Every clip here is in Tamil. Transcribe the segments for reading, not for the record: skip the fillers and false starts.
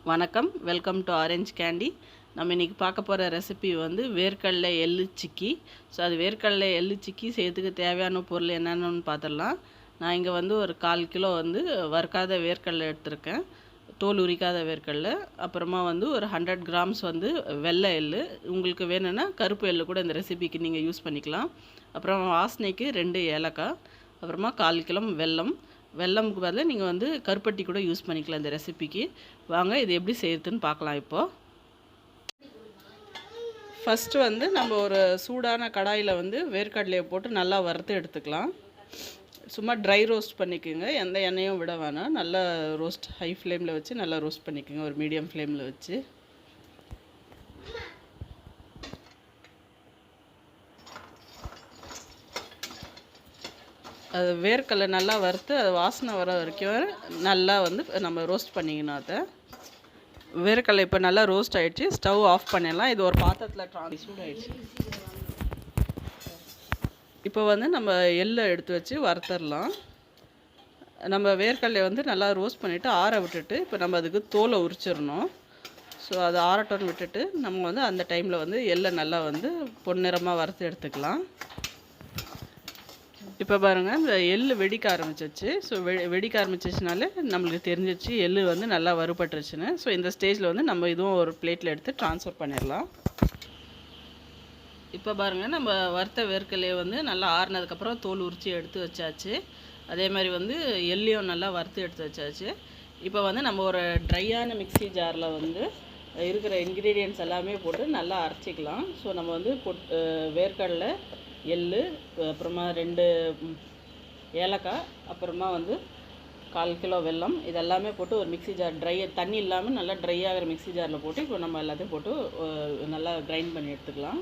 வணக்கம், வெல்கம் டு ஆரஞ்ச் கேண்டி. நம்ம இன்றைக்கி பார்க்க போகிற ரெசிபி வந்து வேர்க்கடலை எள்ளு சிக்கி. ஸோ அது வேர்க்கடலை எள்ளு சிக்கி செய்யறதுக்கு தேவையான பொருள் என்னென்னு பார்த்துடலாம். நான் இங்கே வந்து ஒரு 1/4 கிலோ வந்து வறுக்காத வேர்க்கடலை எடுத்திருக்கேன், தோல் உரிக்காத வேர்க்கடலை. அப்புறமா வந்து ஒரு 100 கிராம்ஸ் வந்து வெள்ளை எள்ளு. உங்களுக்கு வேணும்னா கருப்பு எள்ளு கூட இந்த ரெசிபிக்கு நீங்கள் யூஸ் பண்ணிக்கலாம். அப்புறம் வாசனைக்கு 2 ஏலக்காய், அப்புறமா 1/4 கிலோ வெல்லமுக்கு பதிலாக நீங்கள் வந்து கருப்பட்டி கூட யூஸ் பண்ணிக்கலாம் இந்த ரெசிபிக்கு. வாங்க இது எப்படி செய்யறதுன்னு பார்க்கலாம். இப்போது ஃபஸ்ட்டு வந்து நம்ம ஒரு சூடான கடாயில் வந்து வேர்க்கடலையை போட்டு நல்லா வறுத்து எடுத்துக்கலாம். சும்மா ட்ரை ரோஸ்ட் பண்ணிக்கோங்க, எந்த எண்ணெயும் விட வேணாம். நல்லா ரோஸ்ட் ஹை ஃப்ளேமில் வச்சு நல்லா ரோஸ்ட் பண்ணிக்கோங்க, ஒரு மீடியம் ஃப்ளேமில் வச்சு. அது வேர்க்கடலை நல்லா வறுத்து அது வாசனை வர வரைக்கும் நல்லா வந்து நம்ம ரோஸ்ட் பண்ணிக்கணும். அதை வேர்க்கடலை இப்போ நல்லா ரோஸ்ட் ஆகிடுச்சு, ஸ்டவ் ஆஃப் பண்ணிடலாம். இது ஒரு பாத்திரத்தில் சூடாகிடுச்சு. இப்போ வந்து நம்ம எள்ளை எடுத்து வச்சு வறுத்தரலாம். நம்ம வேர்க்கடலை வந்து நல்லா ரோஸ்ட் பண்ணிவிட்டு ஆற விட்டுட்டு இப்போ நம்ம அதுக்கு தோலை உரிச்சிடணும். ஸோ அது ஆறட்டோன்னு விட்டுட்டு நம்ம வந்து அந்த டைமில் வந்து எள்ளை நல்லா வந்து பொன்னிறமாக வறுத்து எடுத்துக்கலாம். இப்போ பாருங்கள், இந்த எள்ளு வெடிக்க ஆரம்பிச்சிச்சு. ஸோ வெடிக்க ஆரம்பிச்சிச்சுனாலே நம்மளுக்கு தெரிஞ்சிச்சு எள்ளு வந்து நல்லா வறுபட்டுருச்சுன்னு. ஸோ இந்த ஸ்டேஜில் வந்து நம்ம இதுவும் ஒரு பிளேட்டில் எடுத்து ட்ரான்ஸ்ஃபர் பண்ணிடலாம். இப்போ பாருங்கள், நம்ம வறுத்த வேர்க்கடலையை வந்து நல்லா ஆறுனதுக்கப்புறம் தோல் உரிச்சி எடுத்து வச்சாச்சு. அதே மாதிரி வந்து எள்ளையும் நல்லா வறுத்து எடுத்து வச்சாச்சு. இப்போ வந்து நம்ம ஒரு ட்ரையான மிக்ஸி ஜாரில் வந்து இருக்கிற இன்க்ரீடியன்ட்ஸ் எல்லாமே போட்டு நல்லா அரைச்சிக்கலாம். ஸோ நம்ம வந்து வேர்க்கடலை, எள்ளு, அப்புறமா 2 ஏலக்காய், அப்புறமா வந்து 1/4 கிலோ வெல்லம், இதெல்லாமே போட்டு ஒரு மிக்ஸி ஜார் தண்ணி இல்லாமல் நல்லா ட்ரை ஆகிற மிக்ஸி ஜாரில் போட்டு இப்போ நம்ம எல்லாத்தையும் போட்டு நல்லா கிரைண்ட் பண்ணி எடுத்துக்கலாம்.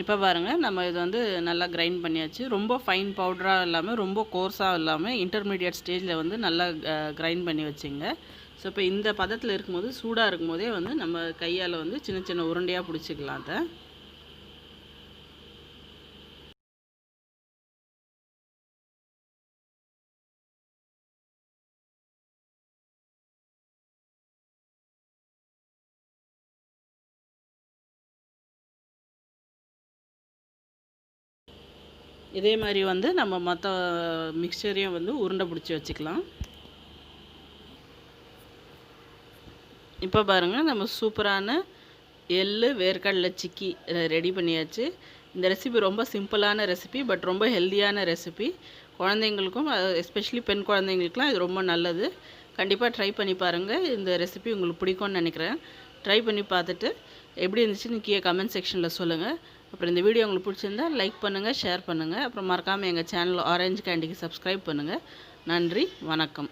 இப்போ பாருங்கள், நம்ம இது வந்து நல்லா கிரைண்ட் பண்ணியாச்சு. ரொம்ப ஃபைன் பவுடராக இல்லாமல் ரொம்ப கோர்ஸாக இல்லாமல் இன்டர்மீடியட் ஸ்டேஜில் வந்து நல்லா கிரைண்ட் பண்ணி வச்சுங்க. ஸோ இப்போ இந்த பதத்தில் இருக்கும்போது, சூடாக இருக்கும்போதே வந்து நம்ம கையால் வந்து சின்ன சின்ன உருண்டையாக பிடிச்சிக்கலாம். அதை இதே மாதிரி வந்து நம்ம மற்ற மிக்சரையும் வந்து உருண்டை பிடிச்சி வச்சுக்கலாம். இப்போ பாருங்கள், நம்ம சூப்பரான எள்ளு வேர்க்கடலை சிக்கி ரெடி பண்ணியாச்சு. இந்த ரெசிபி ரொம்ப சிம்பிளான ரெசிபி, பட் ரொம்ப ஹெல்த்தியான ரெசிபி. குழந்தைங்களுக்கும், எஸ்பெஷலி பெண் குழந்தைங்களுக்குலாம் இது ரொம்ப நல்லது. கண்டிப்பாக ட்ரை பண்ணி பாருங்கள். இந்த ரெசிபி உங்களுக்கு பிடிக்கும்னு நினைக்கிறேன். ட்ரை பண்ணி பார்த்துட்டு எப்படி இருந்துச்சுன்னு கீழே கமெண்ட் செக்ஷனில் சொல்லுங்கள். அப்புறம் இந்த வீடியோ உங்களுக்கு பிடிச்சிருந்தா லைக் பண்ணுங்கள், ஷேர் பண்ணுங்கள். அப்புறம் மறக்காமல் எங்கள் சேனல் ஆரஞ்ச் கேண்டிக்கு சப்ஸ்கிரைப் பண்ணுங்கள். நன்றி, வணக்கம்.